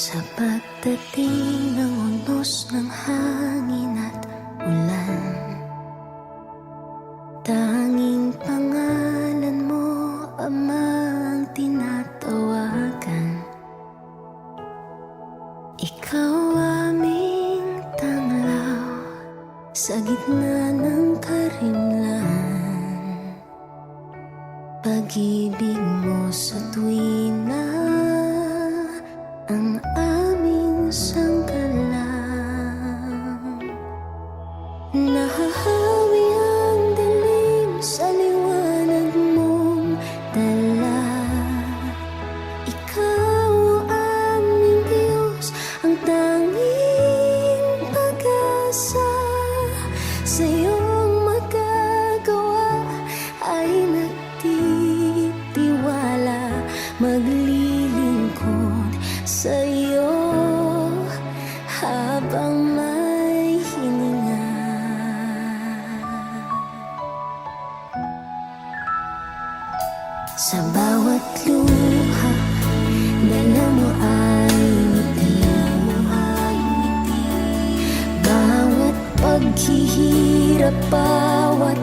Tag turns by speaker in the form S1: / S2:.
S1: Sa pagdating ng unos ng hangin at ulan, tanging pangalan mo, Ama, ang tinatawagan. Ikaw aming tanglaw sa gitna ng karimlan. Pag-ibig mo sa tuwina ang aming sangkalang. Nahahawi ang dilim sa liwanag mong dala. Ikaw ang aming Diyos, ang tanging pag-asa. Sa iyong magagawa ay nagtitiwala, maglilingkod sa iyo habang may hininga. Sa bawat luha, dala mo ay ngiti. Bawat paghihirap, bawat